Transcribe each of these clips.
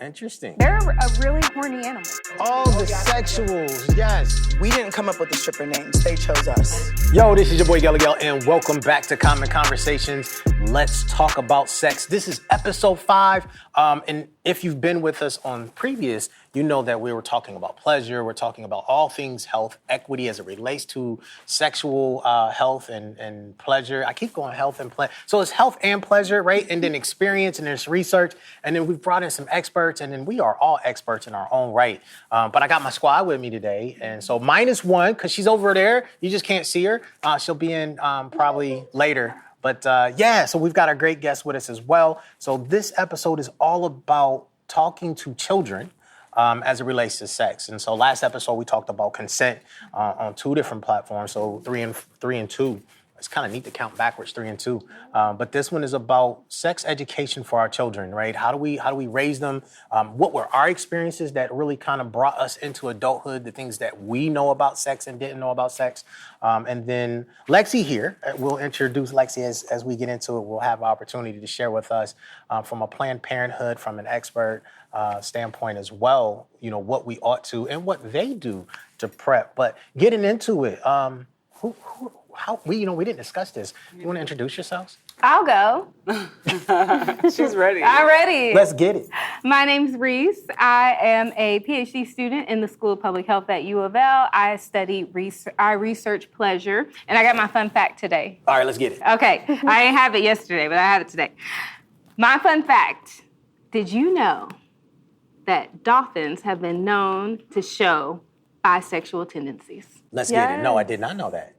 Interesting. They're a really horny animal. All the sexuals, yes. We didn't come up with the stripper names. They chose us. Yo, this is your boy Gallagher, and welcome back to Common Conversations. Let's talk about sex. This is episode 5. And if you've been with us on previous, you know that we were talking about pleasure. We're talking about all things health, equity as it relates to sexual health and pleasure. I keep going health and pleasure. So it's health and pleasure, right? And then experience, and there's research. And then we've brought in some experts, and then we are all experts in our own right. But I got my squad with me today. And so -1, because she's over there. You just can't see her. She'll be in probably later. But so we've got our great guest with us as well. So this episode is all about talking to children as it relates to sex. And so last episode, we talked about consent on 2 different platforms. So 3 and 2. It's kind of neat to count backwards, 3 and 2. But this one is about sex education for our children, right? How do we raise them? What were our experiences that really kind of brought us into adulthood, the things that we know about sex and didn't know about sex? And then Lexi here, we'll introduce Lexi as we get into it. We'll have an opportunity to share with us from a Planned Parenthood, from an expert standpoint as well, you know, what we ought to and what they do to prep. But getting into it, we didn't discuss this. You want to introduce yourselves? I'll go. She's ready. I'm ready. Let's get it. My name's Reese. I am a PhD student in the School of Public Health at U of L. I research pleasure, and I got my fun fact today. All right, let's get it. Okay, I didn't have it yesterday, but I have it today. My fun fact, did you know that dolphins have been known to show bisexual tendencies? Let's get it. No, I did not know that.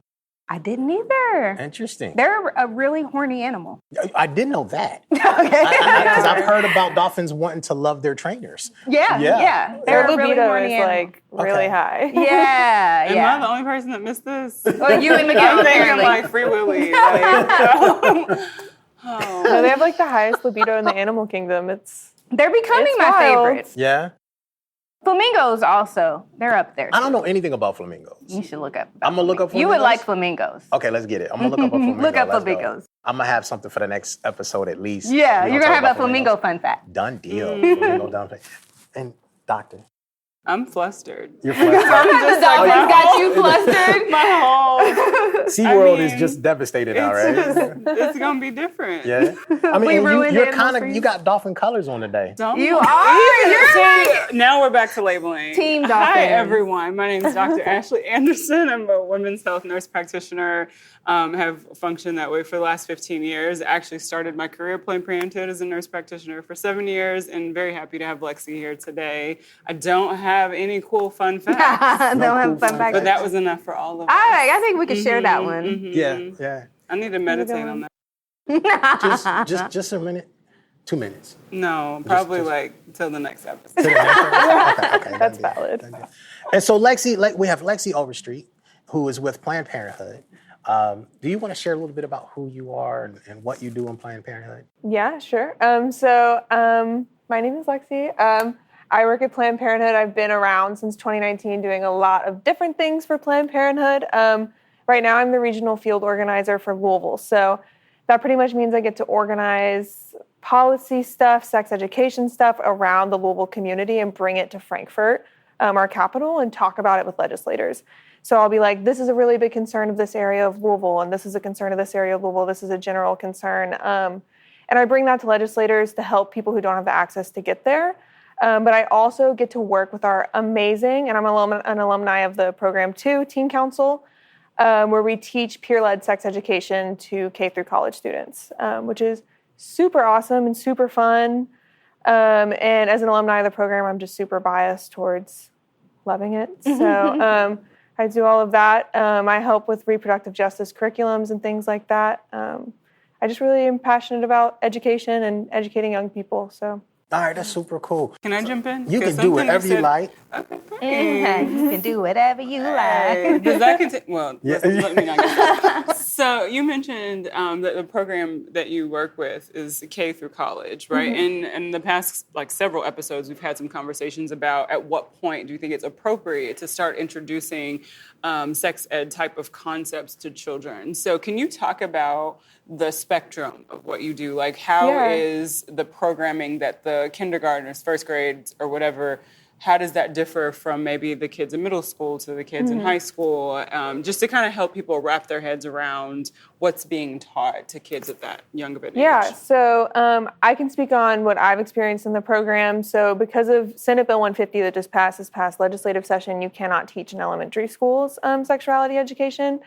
I didn't either. Interesting. They're a really horny animal. I didn't know that. Okay. Because I've heard about dolphins wanting to love their trainers. Yeah. They're Their a really libido horny is animal. really high. Yeah. Am I the only person that missed this? Well, you and Miguel, I'm thinking apparently. like Free Willy. No, they have like the highest libido in the animal kingdom. They're becoming It's my wild. favorites. Yeah? Flamingos also. They're up there. I don't know anything about flamingos. You should look up. I'm going to look up flamingos? You would like flamingos. Okay, let's get it. I'm going to look up a flamingo. Look up Let's go. flamingos. I'm going to have something for the next episode at least. Yeah, We're you're gonna going to talk have a about flamingo flamingos. fun fact. Done deal. Flamingo done. And doctor. I'm flustered. You're flustered. The dolphins got you flustered. My whole SeaWorld is mean, just devastated now, right? it's gonna be different. Yeah. I mean, We and ruined you're animals kind for of, you. you got dolphin colors on today. Don't You are. You're right. Now we're back to labeling. Team Hi, dolphins. everyone. My name is Dr. Ashley Anderson. I'm a women's health nurse practitioner. Have functioned that way for the last 15 years. Actually started my career at Planned Parenthood as a nurse practitioner for 7 years, and very happy to have Lexi here today. I don't have any cool fun facts, Don't have fun facts. but that was enough for all of us. I think we could share that one. Yeah. I need to meditate on that. Just a minute. 2 minutes. No, probably like till the next episode. Okay. That's done deal. valid. Done deal. And so we have Lexi Overstreet, who is with Planned Parenthood. Do you want to share a little bit about who you are and what you do in Planned Parenthood? Yeah, sure. My name is Lexi. I work at Planned Parenthood. I've been around since 2019 doing a lot of different things for Planned Parenthood. Right now, I'm the regional field organizer for Louisville. So that pretty much means I get to organize policy stuff, sex education stuff around the Louisville community and bring it to Frankfurt, our capital, and talk about it with legislators. So I'll be like, this is a really big concern of this area of Louisville, and this is a concern of this area of Louisville. This is a general concern. And I bring that to legislators to help people who don't have the access to get there. But I also get to work with our amazing, and I'm an alumni of the program too, Teen Council, where we teach peer-led sex education to K through college students, which is super awesome and super fun. And as an alumni of the program, I'm just super biased towards loving it. So I do all of that. I help with reproductive justice curriculums and things like that. I just really am passionate about education and educating young people. So. All right, that's super cool. Can I jump in? You can do whatever you like. You can do whatever you like. Does that contain? Well, let me not get that. So you mentioned that the program that you work with is K through college, right? And in the past, several episodes, we've had some conversations about at what point do you think it's appropriate to start introducing sex ed type of concepts to children. So can you talk about the spectrum of what you do? Like, how is the programming that the the kindergartners, first grades, or whatever, how does that differ from maybe the kids in middle school to the kids in high school? Just to kind of help people wrap their heads around what's being taught to kids at that young of an age. Yeah, so I can speak on what I've experienced in the program. So because of Senate Bill 150 that just passed this past legislative session, you cannot teach in elementary schools sexuality education.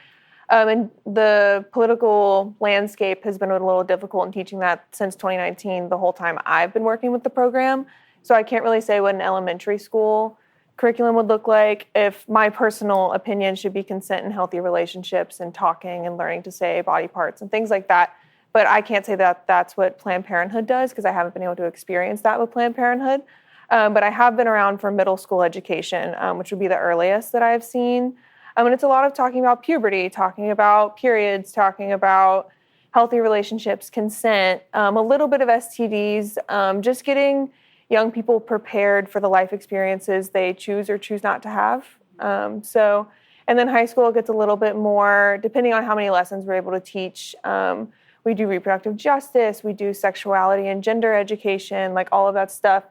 And the political landscape has been a little difficult in teaching that since 2019, the whole time I've been working with the program. So I can't really say what an elementary school curriculum would look like. If my personal opinion should be consent and healthy relationships and talking and learning to say body parts and things like that. But I can't say that that's what Planned Parenthood does because I haven't been able to experience that with Planned Parenthood. But I have been around for middle school education, which would be the earliest that I've seen. And it's a lot of talking about puberty, talking about periods, talking about healthy relationships, consent, a little bit of STDs, just getting young people prepared for the life experiences they choose or choose not to have. And then high school gets a little bit more, depending on how many lessons we're able to teach. We do reproductive justice, we do sexuality and gender education, like all of that stuff.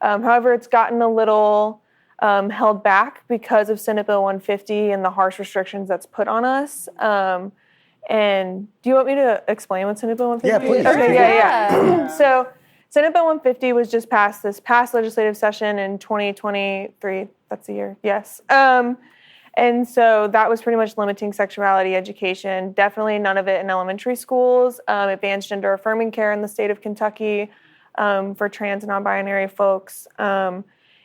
However, it's gotten a little held back because of Senate Bill 150 and the harsh restrictions that's put on us. And do you want me to explain what Senate Bill 150 Yeah, is? please. Okay, yeah. So Senate Bill 150 was just passed this past legislative session in 2023. That's the year, yes. And so that was pretty much limiting sexuality education. Definitely none of it in elementary schools. It bans gender affirming care in the state of Kentucky for trans and non-binary folks.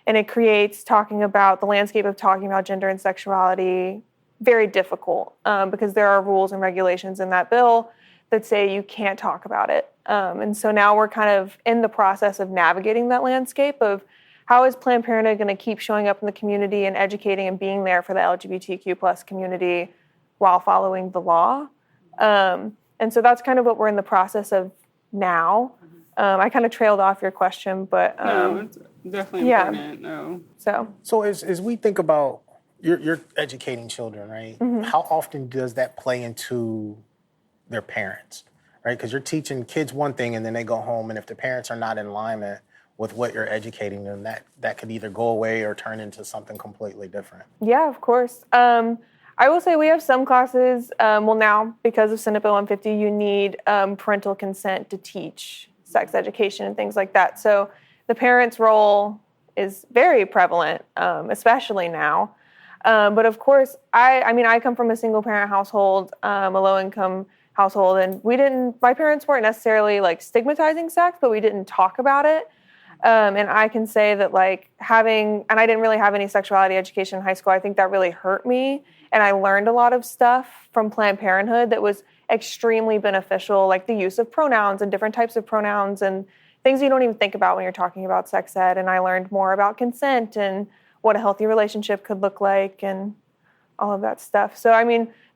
And it creates the landscape of talking about gender and sexuality very difficult because there are rules and regulations in that bill that say you can't talk about it. And so now we're kind of in the process of navigating that landscape of how is Planned Parenthood going to keep showing up in the community and educating and being there for the LGBTQ plus community while following the law. And so that's kind of what we're in the process of now. I kind of trailed off your question, but no, it's definitely important. No. So as we think about you're educating children, right? How often does that play into their parents, right? Because you're teaching kids one thing and then they go home, and if the parents are not in alignment with what you're educating them, that could either go away or turn into something completely different. Yeah, of course. I will say we have some classes, now because of Senate Bill 150, you need parental consent to teach sex education and things like that. So the parent's role is very prevalent, especially now. But of course, I come from a single parent household, a low income household, and my parents weren't necessarily like stigmatizing sex, but we didn't talk about it. And I can say that and I didn't really have any sexuality education in high school. I think that really hurt me. And I learned a lot of stuff from Planned Parenthood that was extremely beneficial, like the use of pronouns and different types of pronouns and things you don't even think about when you're talking about sex ed. And I learned more about consent and what a healthy relationship could look like and all of that stuff. So,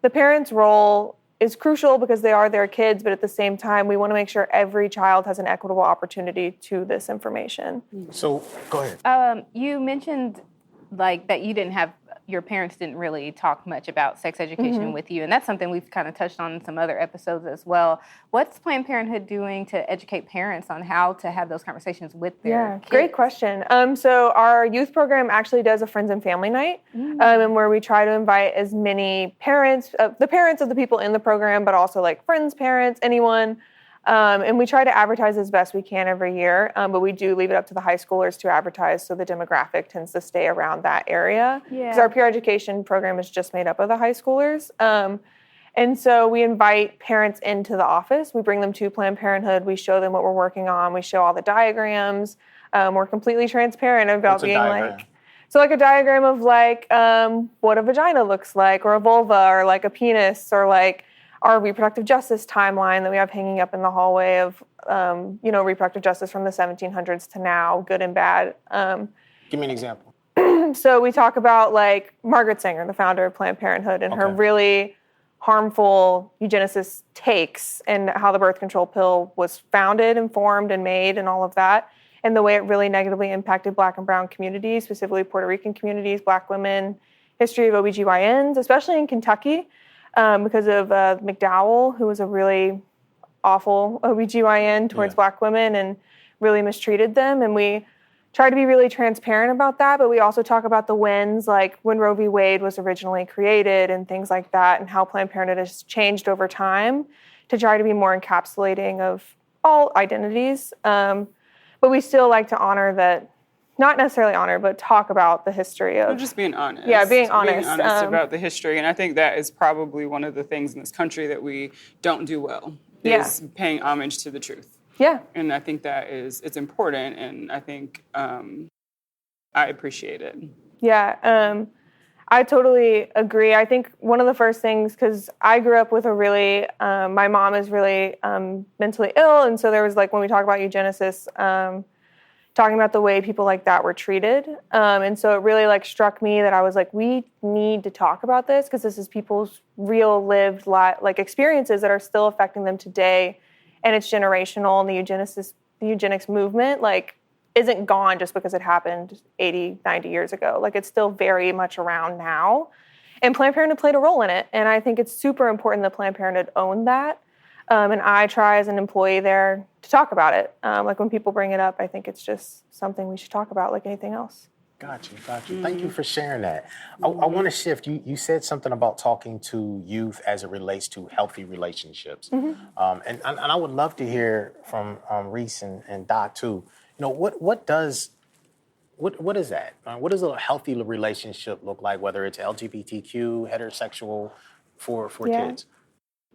the parent's role is crucial because they are their kids, but at the same time, we want to make sure every child has an equitable opportunity to this information. So, go ahead. You mentioned that your parents didn't really talk much about sex education with you, and that's something we've kind of touched on in some other episodes as well. What's Planned Parenthood doing to educate parents on how to have those conversations with their kids? Great question. So our youth program actually does a friends and family night, and where we try to invite as many parents, the parents of the people in the program, but also like friends, parents, anyone. And we try to advertise as best we can every year, but we do leave it up to the high schoolers to advertise, so the demographic tends to stay around that area. Because our peer education program is just made up of the high schoolers. And so we invite parents into the office. We bring them to Planned Parenthood. We show them what we're working on. We show all the diagrams. We're completely transparent about being so a diagram of what a vagina looks like, or a vulva, or a penis, or our reproductive justice timeline that we have hanging up in the hallway of, reproductive justice from the 1700s to now, good and bad. Give me an example. So we talk about Margaret Sanger, the founder of Planned Parenthood, and her really harmful eugenicist takes and how the birth control pill was founded and formed and made and all of that, and the way it really negatively impacted Black and brown communities, specifically Puerto Rican communities, Black women, history of OBGYNs, especially in Kentucky. Because of McDowell, who was a really awful OBGYN towards Black women, and really mistreated them. And we try to be really transparent about that, but we also talk about the wins, like when Roe v. Wade was originally created and things like that, and how Planned Parenthood has changed over time to try to be more encapsulating of all identities. But we still like to honor that, not necessarily honor, but talk about the history of... Just being honest. Yeah, being honest. Being honest about the history. And I think that is probably one of the things in this country that we don't do well, is paying homage to the truth. Yeah. And I think it's important, and I think I appreciate it. Yeah, I totally agree. I think one of the first things, because I grew up with my mom is really mentally ill, and so there was when we talk about eugenicists, talking about the way people like that were treated. And so it really struck me that I was we need to talk about this, because this is people's real lived experiences that are still affecting them today. And it's generational, and the eugenics movement, isn't gone just because it happened 80, 90 years ago. It's still very much around now. And Planned Parenthood played a role in it. And I think it's super important that Planned Parenthood own that. And I try as an employee there to talk about it. When people bring it up, I think it's just something we should talk about like anything else. Got you. Thank you for sharing that. I want to shift. You said something about talking to youth as it relates to healthy relationships. And I would love to hear from Reese and Doc too. What is that? What does a healthy relationship look like, whether it's LGBTQ, heterosexual, for kids?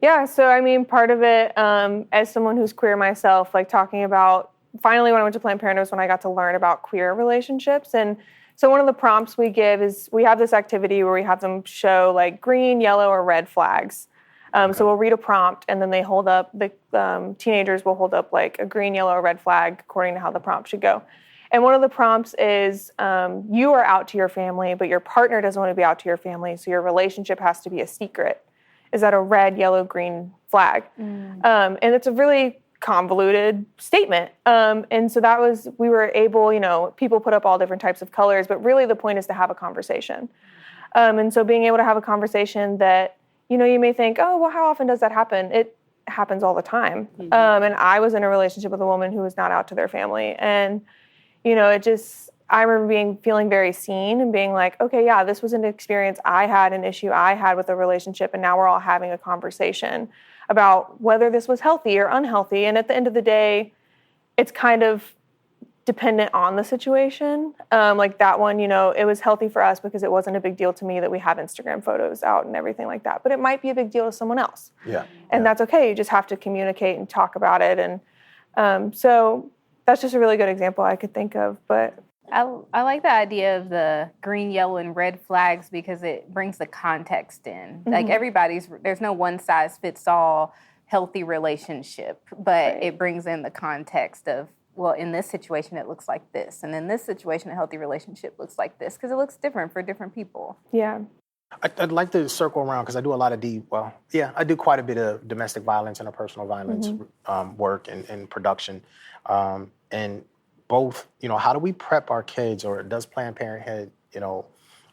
Yeah, so part of it, as someone who's queer myself, talking about, finally when I went to Planned Parenthood was when I got to learn about queer relationships. And so one of the prompts we give is, we have this activity where we have them show green, yellow, or red flags. So we'll read a prompt, and then they hold up, the teenagers will hold up a green, yellow, or red flag according to how the prompt should go. And one of the prompts is, you are out to your family, but your partner doesn't want to be out to your family, so your relationship has to be a secret. Is that a red, yellow, green flag? And it's a really convoluted statement. And so we were able, people put up all different types of colors, but really the point is to have a conversation. And so being able to have a conversation that, you may think, oh, well, how often does that happen? It happens all the time. And I was in a relationship with a woman who was not out to their family. And, I remember feeling very seen and being okay, yeah, this was an experience I had, an issue I had with a relationship, and now we're all having a conversation about whether this was healthy or unhealthy. And at the end of the day, it's kind of dependent on the situation. That one, it was healthy for us because it wasn't a big deal to me that we have Instagram photos out and everything like that. But it might be a big deal to someone else. Yeah. And that's okay. You just have to communicate and talk about it. And so that's just a really good example I could think of. But I like the idea of the green, yellow, and red flags because it brings the context in. There's no one size fits all healthy relationship, but it brings in the context of, well, in this situation, it looks like this. And in this situation, a healthy relationship looks like this because it looks different for different people. Yeah. I'd like to circle around because I do a lot of I do quite a bit of domestic violence and interpersonal violence work and production. And both, how do we prep our kids, or does Planned Parenthood,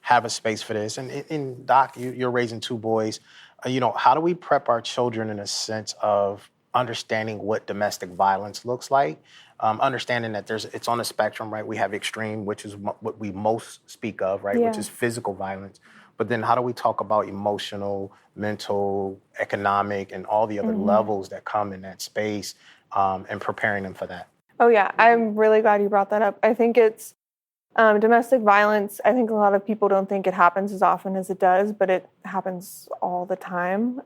have a space for this? And Doc, you're raising two boys. How do we prep our children in a sense of understanding what domestic violence looks like? Understanding that it's on a spectrum, right? We have extreme, which is what we most speak of, right? Which is physical violence. But then how do we talk about emotional, mental, economic, and all the other levels that come in that space, and preparing them for that? Oh, yeah. I'm really glad you brought that up. I think it's domestic violence. I think a lot of people don't think it happens as often as it does, but it happens all the time.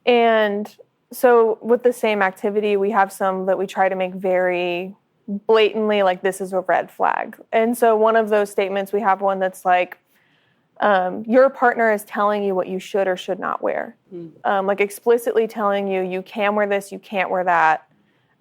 And so with the same activity, we have some that we try to make very blatantly this is a red flag. And so one of those statements, we have one that's your partner is telling you what you should or should not wear. Explicitly telling you can wear this, you can't wear that.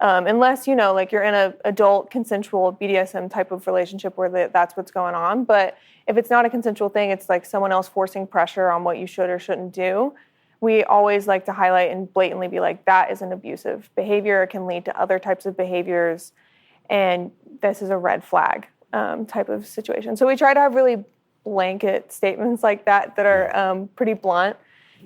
Unless, you're in an adult consensual BDSM type of relationship where that's what's going on. But if it's not a consensual thing, it's someone else forcing pressure on what you should or shouldn't do. We always like to highlight and blatantly be that is an abusive behavior. It can lead to other types of behaviors. And this is a red flag type of situation. So we try to have really blanket statements like that are pretty blunt.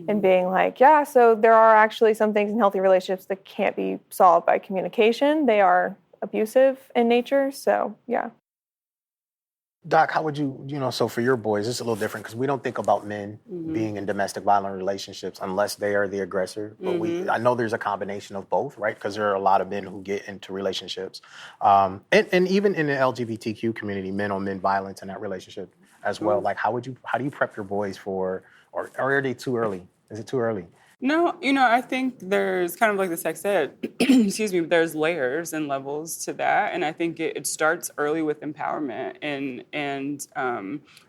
and being like, yeah, so there are actually some things in healthy relationships that can't be solved by communication. They are abusive in nature. So, yeah. Doc, how would so for your boys, it's a little different because we don't think about men being in domestic violent relationships unless they are the aggressor. But I know there's a combination of both, right? Because there are a lot of men who get into relationships. And even in the LGBTQ community, men on men violence in that relationship as well. Like, how do you prep your boys for, or are they too early? Is it too early? No, I think there's kind of like the sex ed, excuse me, there's layers and levels to that. And I think it starts early with empowerment. And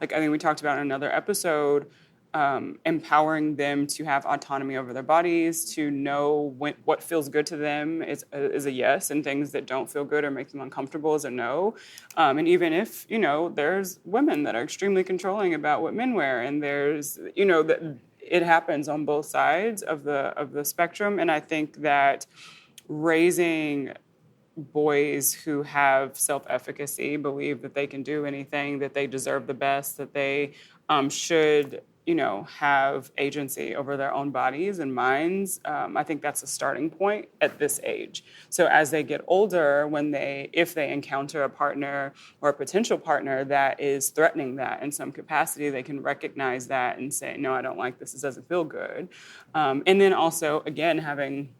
like I think we talked about in another episode, empowering them to have autonomy over their bodies, to know what feels good to them is a yes, and things that don't feel good or make them uncomfortable is a no. And even if, there's women that are extremely controlling about what men wear, and there's, that it happens on both sides of the spectrum. And I think that raising boys who have self-efficacy, believe that they can do anything, that they deserve the best, that they should, have agency over their own bodies and minds. I think that's a starting point at this age. So as they get older, if they encounter a partner or a potential partner that is threatening that in some capacity, they can recognize that and say, no, I don't like this. This doesn't feel good. And then also, again, having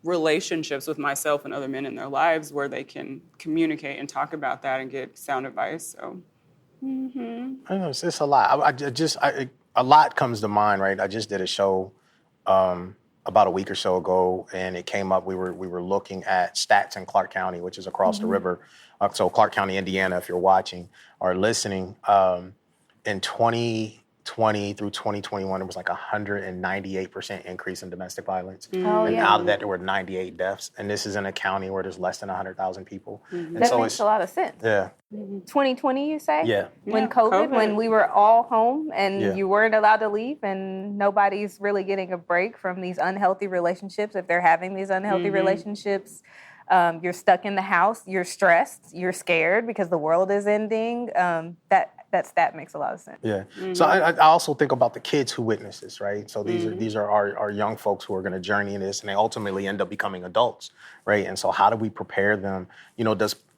relationships with myself and other men in their lives where they can communicate and talk about that and get sound advice. So, I know it's a lot. A lot comes to mind, right? I just did a show about a week or so ago, and it came up. We were looking at stats in Clark County, which is across the river. So Clark County, Indiana, if you're watching or listening, in 2020 through 2021, it was like 198% increase in domestic violence. And out of that, there were 98 deaths. And this is in a county where there's less than 100,000 people. And That makes a lot of sense. Yeah. 2020, you say? Yeah. When COVID, when we were all home and Yeah. you weren't allowed to leave and nobody's really getting a break from these unhealthy relationships. If they're having these unhealthy relationships, you're stuck in the house, you're stressed, you're scared because the world is ending. That makes a lot of sense. Yeah. So I also think about the kids who witness this, right? So these are our young folks who are going to journey in this, and they ultimately end up becoming adults, right? And so how do we prepare them?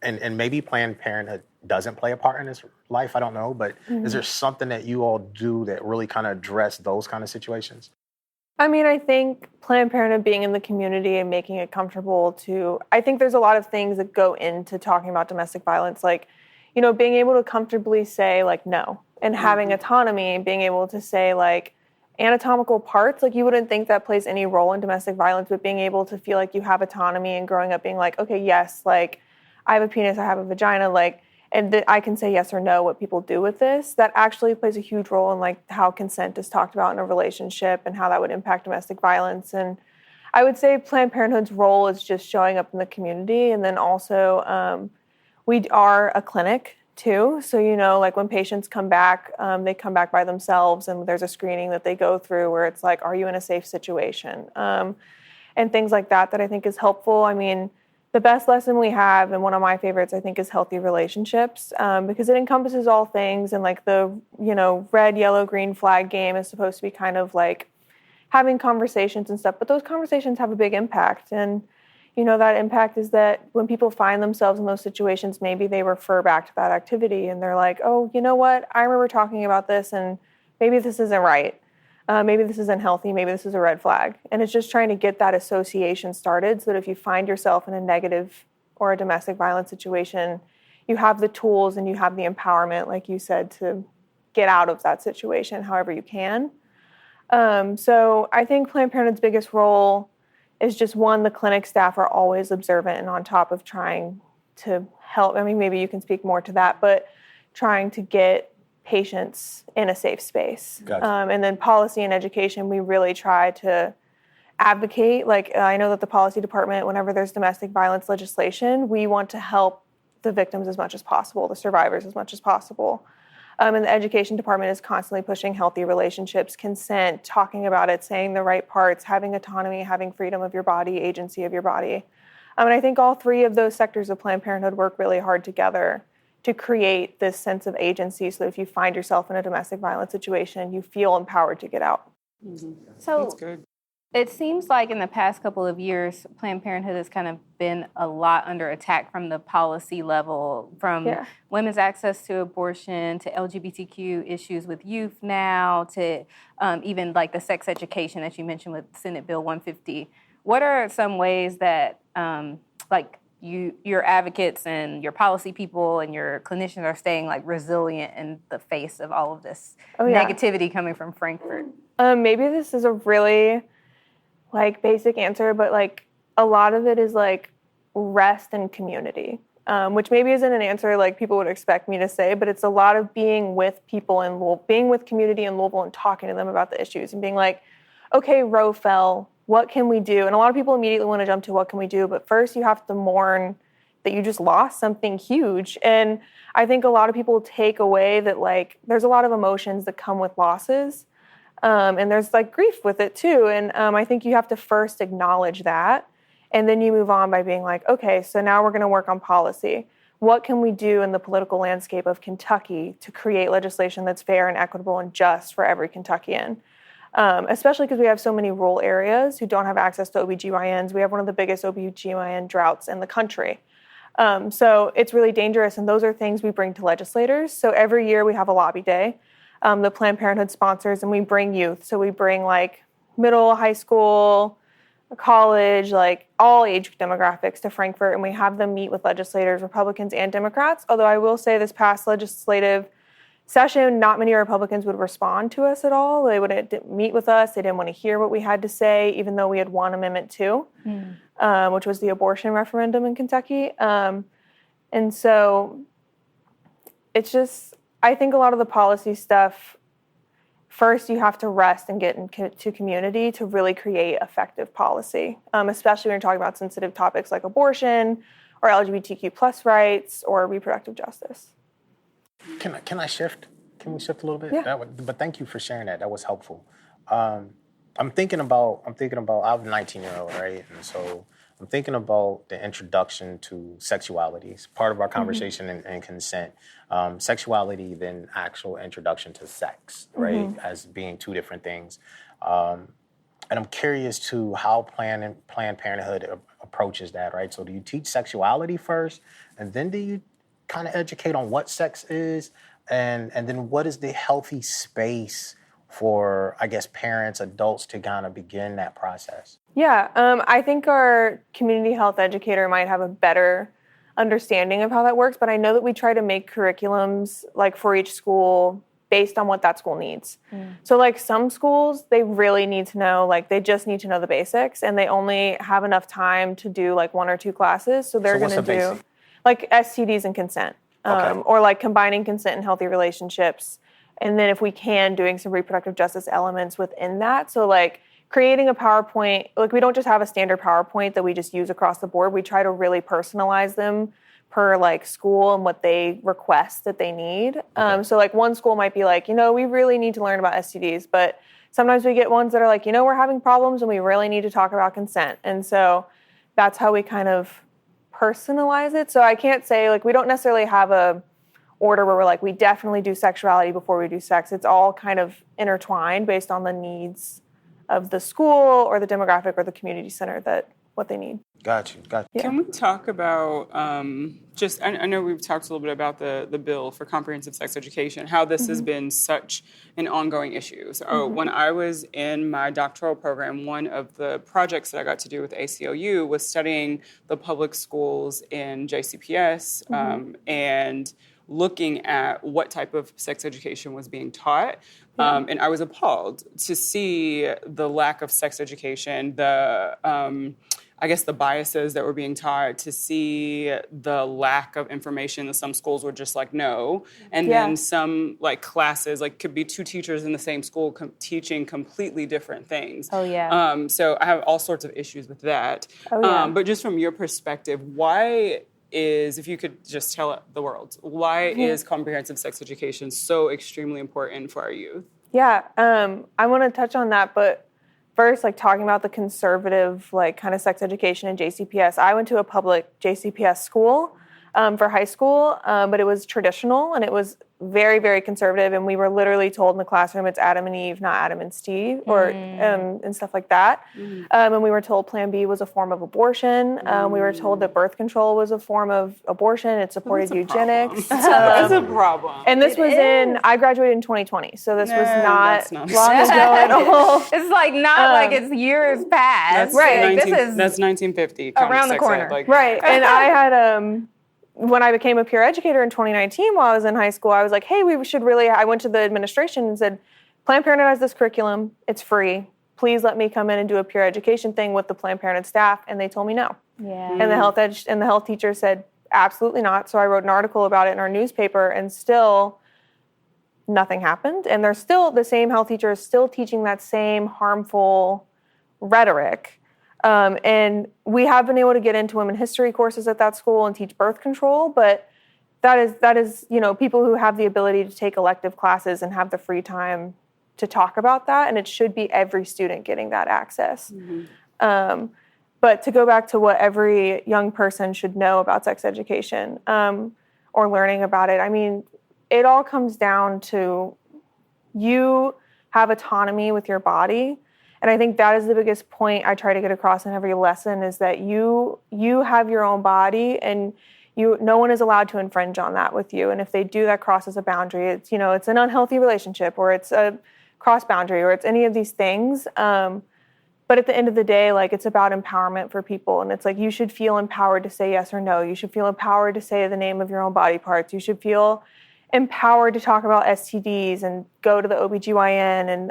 And maybe Planned Parenthood doesn't play a part in this life. I don't know, but is there something that you all do that really kind of address those kind of situations? I mean, I think Planned Parenthood being in the community and making it comfortable I think there's a lot of things that go into talking about domestic violence, like, being able to comfortably say, like, no, and having autonomy and being able to say, like, anatomical parts, like, you wouldn't think that plays any role in domestic violence, but being able to feel like you have autonomy and growing up being like, okay, yes, like, I have a penis, I have a vagina, like, and that I can say yes or no what people do with this, that actually plays a huge role in, like, how consent is talked about in a relationship and how that would impact domestic violence. And I would say Planned Parenthood's role is just showing up in the community, and then also we are a clinic too. So, like when patients come back, they come back by themselves and there's a screening that they go through where it's like, are you in a safe situation? And things like that I think is helpful. I mean, the best lesson we have, and one of my favorites, I think, is healthy relationships, because it encompasses all things. And like the, red, yellow, green flag game is supposed to be kind of like having conversations and stuff, but those conversations have a big impact. And that impact is that when people find themselves in those situations, maybe they refer back to that activity and they're like, oh, you know what? I remember talking about this and maybe this isn't right. Maybe this isn't healthy. Maybe this is a red flag. And it's just trying to get that association started so that if you find yourself in a negative or a domestic violence situation, you have the tools and you have the empowerment, like you said, to get out of that situation however you can. So I think Planned Parenthood's biggest role is just, one, the clinic staff are always observant and on top of trying to help. I mean, maybe you can speak more to that, but trying to get patients in a safe space. Gotcha. And then policy and education, we really try to advocate. Like, I know that the policy department, whenever there's domestic violence legislation, we want to help the victims as much as possible, the survivors as much as possible. And the education department is constantly pushing healthy relationships, consent, talking about it, saying the right parts, having autonomy, having freedom of your body, agency of your body. And I think all three of those sectors of Planned Parenthood work really hard together to create this sense of agency so that if you find yourself in a domestic violence situation, you feel empowered to get out. So That's good. it seems like in the past couple of years, Planned Parenthood has kind of been a lot under attack from the policy level, from women's access to abortion to LGBTQ issues with youth now to even like the sex education that you mentioned with Senate Bill 150. What are some ways that your advocates and your policy people and your clinicians are staying like resilient in the face of all of this negativity coming from Frankfurt? Maybe this is a really like basic answer, but like a lot of it is like rest and community, which maybe isn't an answer like people would expect me to say, but it's a lot of being with people and being with community in Louisville and talking to them about the issues and being like, okay, Roe fell, what can we do? And a lot of people immediately want to jump to what can we do, but first you have to mourn that you just lost something huge. And I think a lot of people take away that like there's a lot of emotions that come with losses. And there's like grief with it too. And I think you have to first acknowledge that. And then you move on by being like, okay, so now we're going to work on policy. What can we do in the political landscape of Kentucky to create legislation that's fair and equitable and just for every Kentuckian? Especially because we have so many rural areas who don't have access to OBGYNs. We have one of the biggest OBGYN droughts in the country. So it's really dangerous. And those are things we bring to legislators. So every year we have a lobby day. The Planned Parenthood sponsors, and we bring youth. So we bring like middle, high school, college, like all age demographics to Frankfurt, and we have them meet with legislators, Republicans and Democrats. Although I will say this past legislative session, not many Republicans would respond to us at all. They wouldn't meet with us. They didn't want to hear what we had to say, even though we had won Amendment 2, which was the abortion referendum in Kentucky. And so it's just, I think a lot of the policy stuff, first you have to rest and get into community to really create effective policy, especially when you're talking about sensitive topics like abortion or LGBTQ plus rights or reproductive justice. Can I shift? Can we shift a little bit? Yeah. But thank you for sharing that. That was helpful. I'm thinking about, I have a 19-year-old, right? And so I'm thinking about the introduction to sexuality. It's part of our conversation and consent. Sexuality, then actual introduction to sex, right? As being two different things. And I'm curious to how Planned Parenthood approaches that, right? So do you teach sexuality first, and then do you kind of educate on what sex is, and then what is the healthy space for, I guess, parents, adults to kind of begin that process? Yeah, I think our community health educator might have a better understanding of how that works, but I know that we try to make curriculums like for each school based on what that school needs. So like some schools, they really need to know, like they just need to know the basics, and they only have enough time to do like 1 or 2 classes. So they're going to do basic? like STDs and consent, or like combining consent and healthy relationships. And then if we can, doing some reproductive justice elements within that. So like creating a PowerPoint, like we don't just have a standard PowerPoint that we just use across the board. We try to really personalize them per like school and what they request that they need. So like one school might be like, we really need to learn about STDs, but sometimes we get ones that are like, we're having problems and we really need to talk about consent. And so that's how we kind of personalize it. So I can't say like, we don't necessarily have a order where we're like, we definitely do sexuality before we do sex. It's all kind of intertwined based on the needs of the school or the demographic or the community center that what they need. Got you. Yeah. Can we talk about I know we've talked a little bit about the bill for comprehensive sex education, how this has been such an ongoing issue. So when I was in my doctoral program, one of the projects that I got to do with ACLU was studying the public schools in JCPS and looking at what type of sex education was being taught. And I was appalled to see the lack of sex education, I guess the biases that were being taught, to see the lack of information that some schools were just like, no. And then some like classes, like could be 2 teachers in the same school teaching completely different things. So I have all sorts of issues with that. But just from your perspective, why is, if you could just tell the world, why is comprehensive sex education so extremely important for our youth? Yeah, I want to touch on that, but first, like talking about the conservative, like kind of sex education in JCPS. I went to a public JCPS school, for high school, but it was traditional and it was very, very conservative. And we were literally told in the classroom it's Adam and Eve, not Adam and Steve, or and stuff like that. And we were told Plan B was a form of abortion. We were told that birth control was a form of abortion. It supported eugenics. That's a problem. And this I graduated in 2020, so this was not that's long ago at all. It's like not like it's years past. Right. This is That's 1950. around the corner. Right. And I had, when I became a peer educator in 2019 while I was in high school, I was like, hey, I went to the administration and said, Planned Parenthood has this curriculum. It's free. Please let me come in and do a peer education thing with the Planned Parenthood staff. And they told me no. Yeah. And the health teacher said, absolutely not. So I wrote an article about it in our newspaper, and still nothing happened. And there's still the same health teacher is still teaching that same harmful rhetoric. And we have been able to get into women history courses at that school and teach birth control, but that is, people who have the ability to take elective classes and have the free time to talk about that, and it should be every student getting that access. But to go back to what every young person should know about sex education or learning about it, I mean, it all comes down to you have autonomy with your body. And I think that is the biggest point I try to get across in every lesson, is that you have your own body, and no one is allowed to infringe on that with you. And if they do, that crosses a boundary. It's it's an unhealthy relationship, or it's a cross boundary, or it's any of these things. But at the end of the day, like, it's about empowerment for people. And it's like, you should feel empowered to say yes or no. You should feel empowered to say the name of your own body parts. You should feel empowered to talk about STDs and go to the OBGYN and,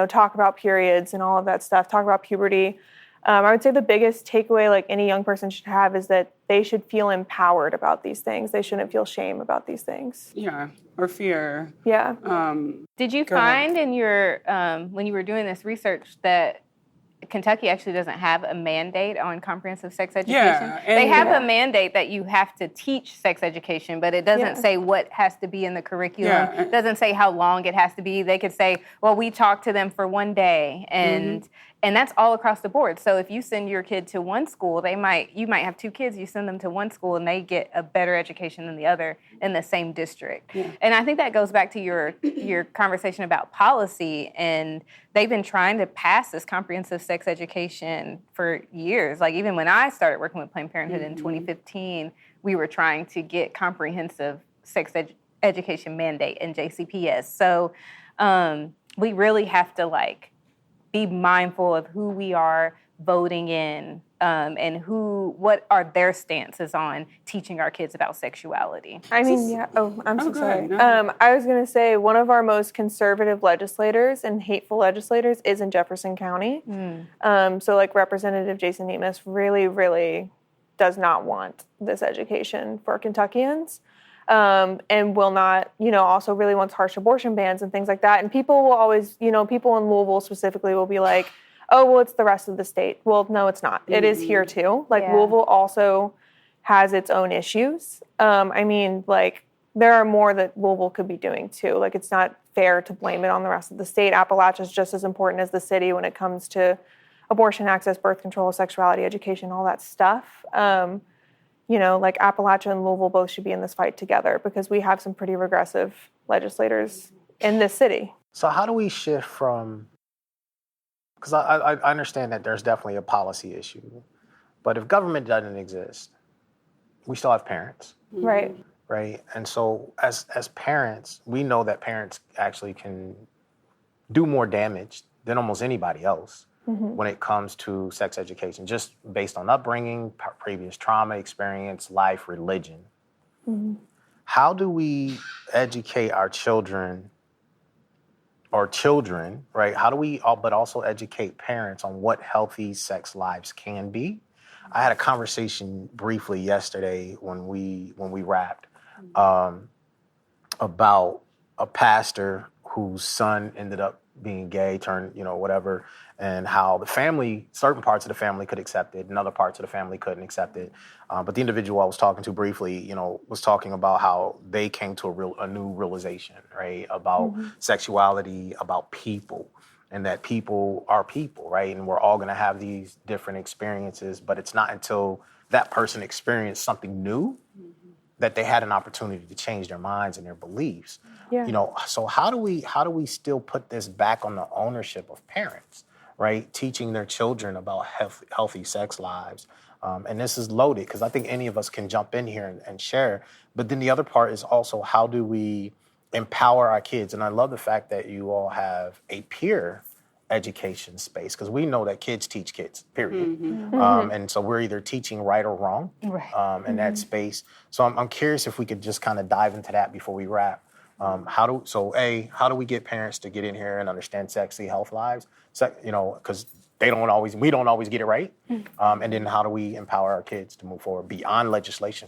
talk about periods and all of that stuff, talk about puberty. I would say the biggest takeaway, like, any young person should have, is that they should feel empowered about these things. They shouldn't feel shame about these things. Yeah, or fear. Yeah. Did you find in your, when you were doing this research, that Kentucky actually doesn't have a mandate on comprehensive sex education? Yeah, they have a mandate that you have to teach sex education, but it doesn't say what has to be in the curriculum. Yeah. It doesn't say how long it has to be. They could say, well, we talked to them for one day, and that's all across the board. So if you send your kid to one school, you might have two kids, you send them to one school, and they get a better education than the other in the same district. Yeah. And I think that goes back to your conversation about policy, and they've been trying to pass this comprehensive sex education for years. Like, even when I started working with Planned Parenthood in 2015, we were trying to get comprehensive sex education mandate in JCPS. So we really have to, be mindful of who we are voting in, and what are their stances on teaching our kids about sexuality. I mean, yeah. Oh, I'm so sorry. No. I was going to say, one of our most conservative legislators and hateful legislators is in Jefferson County. So, Representative Jason Nemus really, really does not want this education for Kentuckians. And will not, also really wants harsh abortion bans and things like that. And people will always, people in Louisville specifically will be like, oh, well, it's the rest of the state. Well, no, it's not. It is here too. Louisville also has its own issues. There are more that Louisville could be doing too. It's not fair to blame it on the rest of the state. Appalachia is just as important as the city when it comes to abortion access, birth control, sexuality, education, all that stuff. Appalachia and Louisville both should be in this fight together, because we have some pretty regressive legislators in this city. So how do we shift from, because I understand that there's definitely a policy issue, but if government doesn't exist, we still have parents. Right. Right. And so as parents, we know that parents actually can do more damage than almost anybody else when it comes to sex education, just based on upbringing, previous trauma, experience, life, religion. How do we educate our children, right? How do we, but also educate parents on what healthy sex lives can be? I had a conversation briefly yesterday when we wrapped about a pastor whose son ended up being gay, turned, whatever, and how the family, certain parts of the family could accept it and other parts of the family couldn't accept it. But the individual I was talking to briefly, was talking about how they came to a new realization, right, about sexuality, about people, and that people are people, right? And we're all going to have these different experiences, but it's not until that person experienced something new that they had an opportunity to change their minds and their beliefs. Yeah. You know, so how do we still put this back on the ownership of parents, right? Teaching their children about healthy sex lives. And this is loaded because I think any of us can jump in here and share. But then the other part is also, how do we empower our kids? And I love the fact that you all have a peer education space, because we know that kids teach kids, period. And so we're either teaching right or wrong in that space. So I'm curious if we could just kind of dive into that before we wrap. How do we get parents to get in here and understand sexy health lives? You know, because we don't always get it right. And then how do we empower our kids to move forward beyond legislation?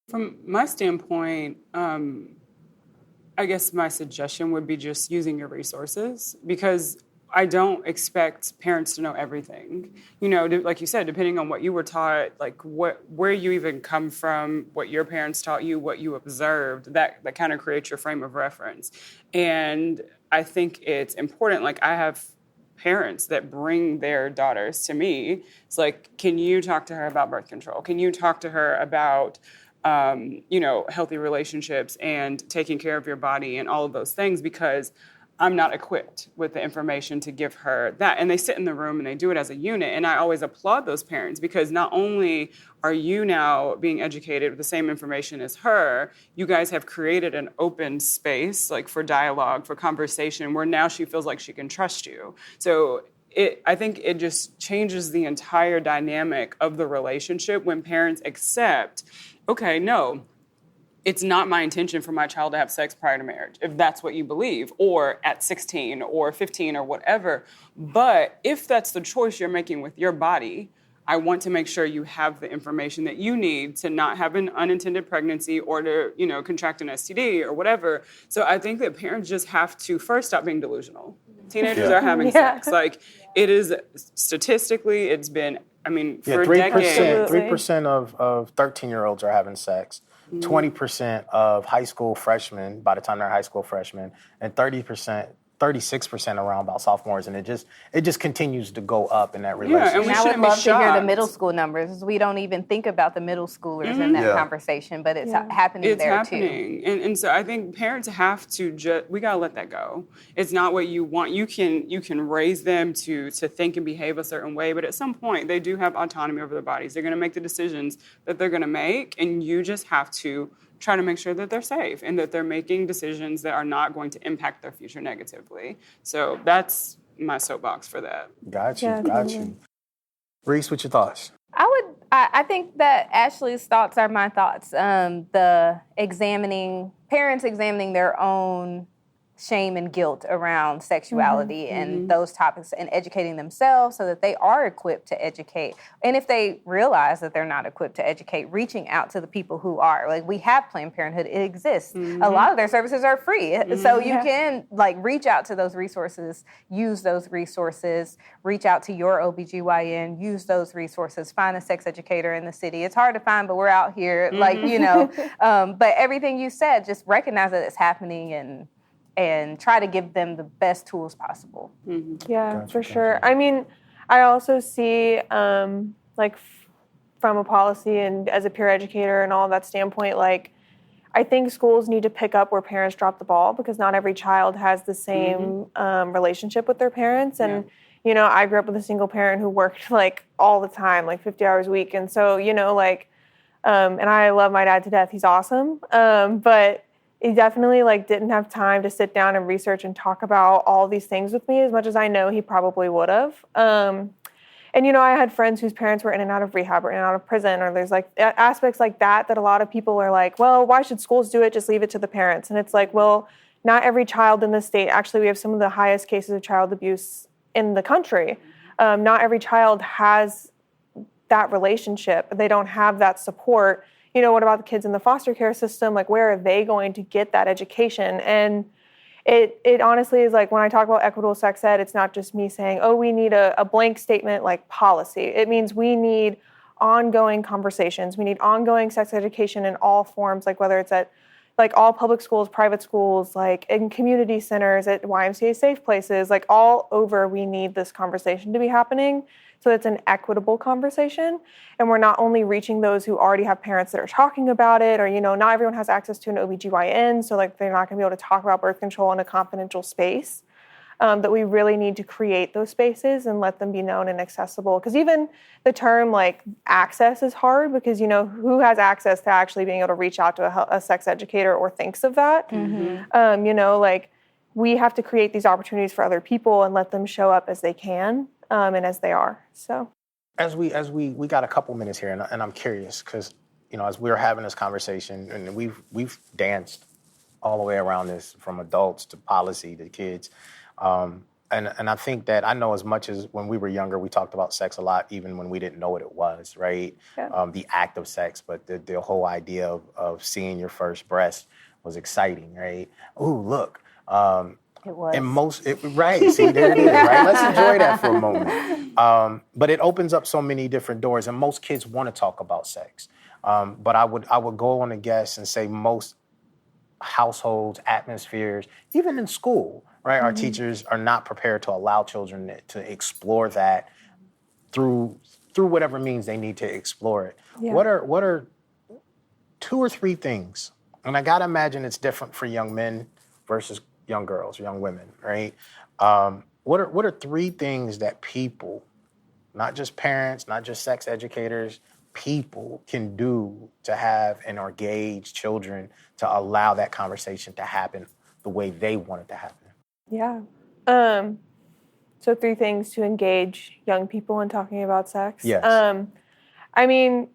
From my standpoint, I guess my suggestion would be just using your resources, because I don't expect parents to know everything. You know, like you said, depending on what you were taught, like where you even come from, what your parents taught you, what you observed, that kind of creates your frame of reference. And I think it's important. Like, I have parents that bring their daughters to me. It's like, can you talk to her about birth control? Can you talk to her about healthy relationships and taking care of your body and all of those things? Because I'm not equipped with the information to give her that. And they sit in the room and they do it as a unit. And I always applaud those parents, because not only are you now being educated with the same information as her, you guys have created an open space, like, for dialogue, for conversation, where now she feels like she can trust you. So I think it just changes the entire dynamic of the relationship when parents accept, okay, no, it's not my intention for my child to have sex prior to marriage, if that's what you believe, or at 16 or 15 or whatever. But if that's the choice you're making with your body, I want to make sure you have the information that you need to not have an unintended pregnancy or to, contract an STD or whatever. So I think that parents just have to first stop being delusional. Teenagers are having sex. Like, it is, statistically, it's been, for decades. 3% of 13-year-olds are having sex. 20% of high school freshmen by the time they're high school freshmen, and 36% around about sophomores, and it just continues to go up in that relationship. And we I would shouldn't be love to hear the shocked. middle school numbers. We don't even think about the middle schoolers in that conversation, but it's happening It's there happening. too. And so I think parents have to we gotta let that go. It's not what you want. You can raise them to think and behave a certain way, but at some point they do have autonomy over their bodies. They're gonna make the decisions that they're gonna make, and you just have to try to make sure that they're safe and that they're making decisions that are not going to impact their future negatively. So that's my soapbox for that. Got you. Reese, what's your thoughts? I think that Ashley's thoughts are my thoughts. Parents examining their own shame and guilt around sexuality and those topics, and educating themselves so that they are equipped to educate. And if they realize that they're not equipped to educate, reaching out to the people who are. Like, we have Planned Parenthood, it exists. A lot of their services are free. So you can reach out to those resources, use those resources, reach out to your OBGYN, use those resources, find a sex educator in the city. It's hard to find, but we're out here, but everything you said, just recognize that it's happening and try to give them the best tools possible. Yeah, for sure. I also see, from a policy and as a peer educator and all of that standpoint, I think schools need to pick up where parents drop the ball, because not every child has the same relationship with their parents. And, I grew up with a single parent who worked, all the time, 50 hours a week. And so, and I love my dad to death. He's awesome. But he definitely didn't have time to sit down and research and talk about all these things with me as much as I know he probably would have. And I had friends whose parents were in and out of rehab or in and out of prison, or there's aspects like that a lot of people are like, well, why should schools do it? Just leave it to the parents. And it's like, well, not every child in the state. Actually, we have some of the highest cases of child abuse in the country. Not every child has that relationship. They don't have that support. What about the kids in the foster care system? Where are they going to get that education? And it honestly is when I talk about equitable sex ed, it's not just me saying, oh, we need a blank statement policy. It means we need ongoing conversations. We need ongoing sex education in all forms, whether it's at like all public schools, private schools, like in community centers, at YMCA safe places, like all over, we need this conversation to be happening. So it's an equitable conversation. And we're not only reaching those who already have parents that are talking about it, or, you know, not everyone has access to an OBGYN, so like they're not gonna be able to talk about birth control in a confidential space. That we really need to create those spaces and let them be known and accessible. Because even the term like access is hard, because, you know, who has access to actually being able to reach out to a sex educator or thinks of that? You know, like we have to create these opportunities for other people and let them show up as they can and as they are. So As we got a couple minutes here, and I'm curious because, you know, as we were having this conversation, and we've danced all the way around this, from adults to policy to kids. And I think that I know as much as when we were younger, we talked about sex a lot, even when we didn't know what it was, right? Yeah. The act of sex, but the whole idea of seeing your first breast was exciting, right? Ooh, look. It was. And right, see, there it is, right? Let's enjoy that for a moment. But it opens up so many different doors, and most kids want to talk about sex. But I would go on a guess and say most households, atmospheres, even in school, right? Our teachers are not prepared to allow children to explore that through whatever means they need to explore it. Yeah. What are 2 or 3 things? And I gotta imagine it's different for young men versus young girls, young women, right? What are 3 things that people, not just parents, not just sex educators, people can do to have and engage children to allow that conversation to happen the way they want it to happen? yeah. So 3 things to engage young people in talking about sex. Yes. I mean,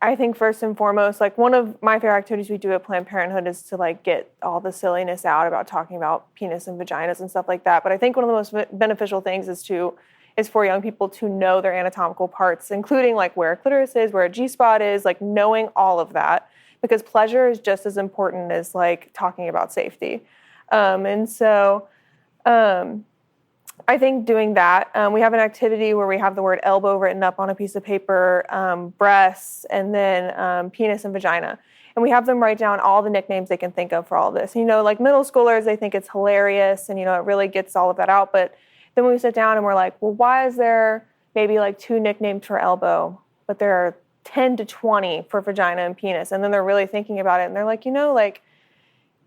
I think first and foremost, like one of my favorite activities we do at Planned Parenthood is to like get all the silliness out about talking about penis and vaginas and stuff like that. But I think one of the most beneficial things is for young people to know their anatomical parts, including like where a clitoris is, where a G-spot is, like knowing all of that, because pleasure is just as important as like talking about safety. I think doing that, we have an activity where we have the word elbow written up on a piece of paper, breasts, and then penis and vagina. And we have them write down all the nicknames they can think of for all this. You know, like middle schoolers, they think it's hilarious and, you know, it really gets all of that out. But then when we sit down and we're like, well, why is there maybe like 2 nicknames for elbow, but there are 10 to 20 for vagina and penis? And then they're really thinking about it and they're like, you know, like,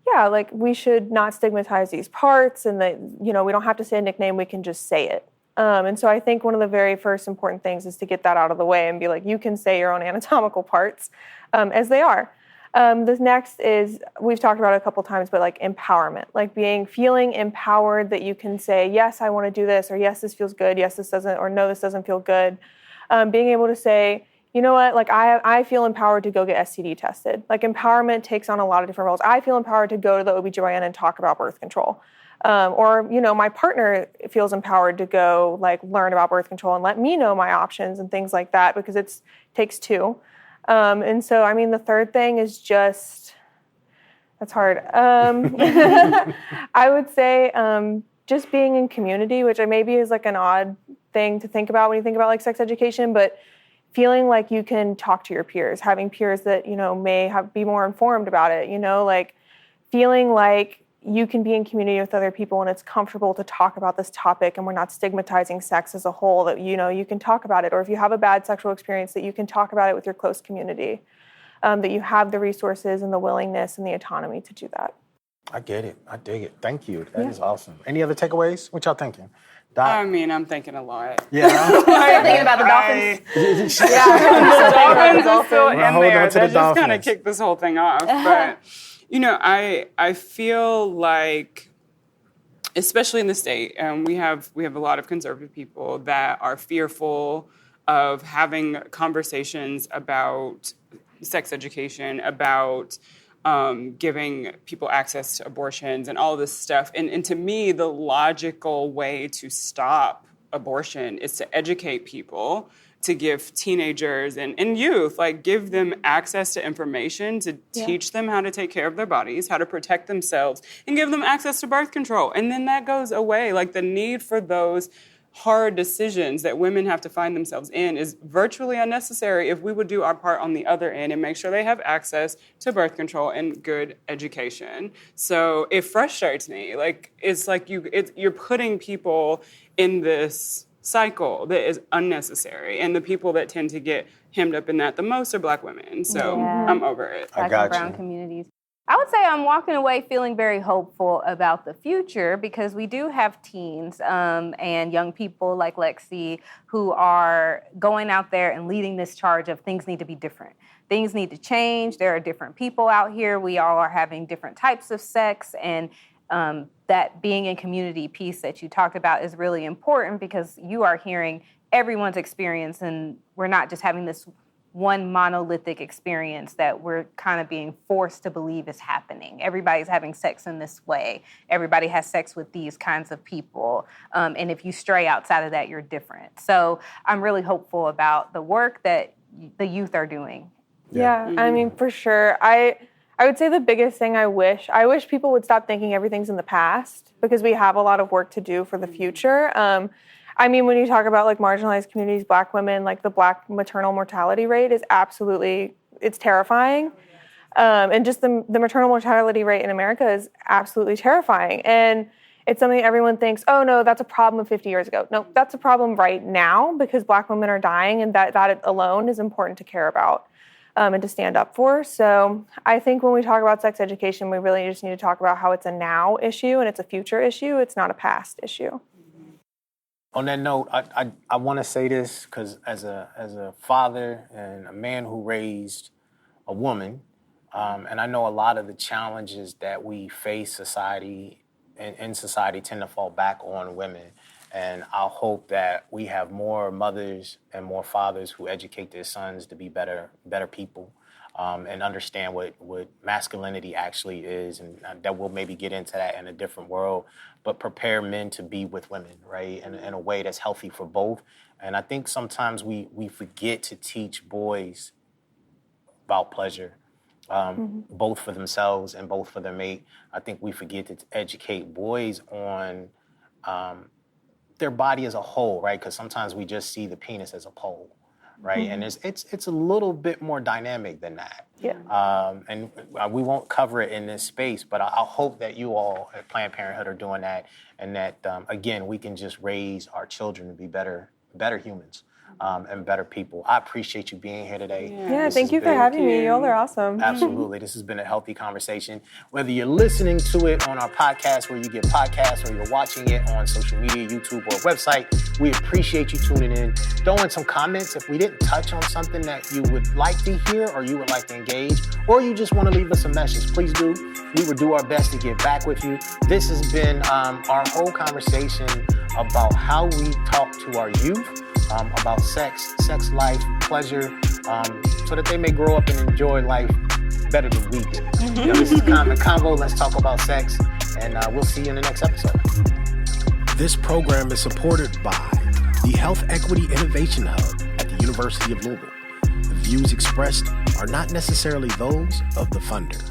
yeah, like we should not stigmatize these parts, and that, you know, we don't have to say a nickname, we can just say it. And so I think one of the very first important things is to get that out of the way and be like, you can say your own anatomical parts as they are. The next is, we've talked about it a couple times, but like empowerment, like feeling empowered that you can say, yes, I want to do this, or yes, this feels good, yes, this doesn't, or no, this doesn't feel good. Being able to say, you know what, like I feel empowered to go get STD tested. Like empowerment takes on a lot of different roles. I feel empowered to go to the OBGYN and talk about birth control. Or, you know, my partner feels empowered to go like learn about birth control and let me know my options and things like that, because it takes 2. And so, I mean, the third thing is just, that's hard. I would say just being in community, which maybe is like an odd thing to think about when you think about like sex education, but feeling like you can talk to your peers, having peers that, you know, may be more informed about it, you know, like feeling like you can be in community with other people and it's comfortable to talk about this topic and we're not stigmatizing sex as a whole, that, you know, you can talk about it. Or if you have a bad sexual experience, that you can talk about it with your close community, that you have the resources and the willingness and the autonomy to do that. I get it. I dig it. Thank you. That is awesome. Any other takeaways? What y'all thinking? Doc? I mean, I'm thinking a lot. Yeah. Still thinking about the dolphins. The dolphins are still in holding there. on to the That just kind dolphins. of kicked this whole thing off. But, you know, I feel like, especially in the state, we have a lot of conservative people that are fearful of having conversations about sex education, about giving people access to abortions and all this stuff. And to me, the logical way to stop abortion is to educate people, to give teenagers and youth, like give them access to information, to teach them how to take care of their bodies, how to protect themselves, and give them access to birth control. And then that goes away. Like the need for those hard decisions that women have to find themselves in is virtually unnecessary if we would do our part on the other end and make sure they have access to birth control and good education. So it frustrates me. Like, it's like you're putting people in this cycle that is unnecessary, and the people that tend to get hemmed up in that the most are Black women. So I'm over it. I Black got and brown you. communities. I would say I'm walking away feeling very hopeful about the future because we do have teens and young people like Lexi who are going out there and leading this charge of things need to be different. Things need to change. There are different people out here. We all are having different types of sex, and that being in community piece that you talked about is really important because you are hearing everyone's experience, and we're not just having this one monolithic experience that we're kind of being forced to believe is happening. Everybody's having sex in this way. Everybody has sex with these kinds of people. And if you stray outside of that, you're different. So I'm really hopeful about the work that the youth are doing. Yeah, I mean, for sure. I would say the biggest thing I wish people would stop thinking everything's in the past because we have a lot of work to do for the future. I mean, when you talk about like marginalized communities, Black women, like the Black maternal mortality rate is it's terrifying. And just the maternal mortality rate in America is absolutely terrifying. And it's something everyone thinks, oh no, that's a problem of 50 years ago. No, that's a problem right now because Black women are dying, and that alone is important to care about and to stand up for. So I think when we talk about sex education, we really just need to talk about how it's a now issue and it's a future issue. It's not a past issue. On that note, I want to say this because as a father and a man who raised a woman, and I know a lot of the challenges that we face in society tend to fall back on women. And I hope that we have more mothers and more fathers who educate their sons to be better people and understand what masculinity actually is, and that we'll maybe get into that in a different world, but prepare men to be with women, right, in a way that's healthy for both. And I think sometimes we forget to teach boys about pleasure, both for themselves and both for their mate. I think we forget to educate boys on their body as a whole, right? Because sometimes we just see the penis as a pole, right? And it's a little bit more dynamic than that. Yeah. And we won't cover it in this space, but I hope that you all at Planned Parenthood are doing that, and that again we can just raise our children to be better humans. And better people. I appreciate you being here today. Yeah, thank you for having me. Y'all are awesome. Absolutely. This has been a healthy conversation. Whether you're listening to it on our podcast where you get podcasts, or you're watching it on social media, YouTube, or website, we appreciate you tuning in. Throw in some comments if we didn't touch on something that you would like to hear or you would like to engage, or you just want to leave us a message. Please do. We will do our best to get back with you. This has been our whole conversation about how we talk to our youth about sex life, pleasure, so that they may grow up and enjoy life better than we do. This is Common Convo. Let's talk about sex, and we'll see you in the next episode. This program is supported by the Health Equity Innovation Hub at the University of Louisville. The views expressed are not necessarily those of the funder.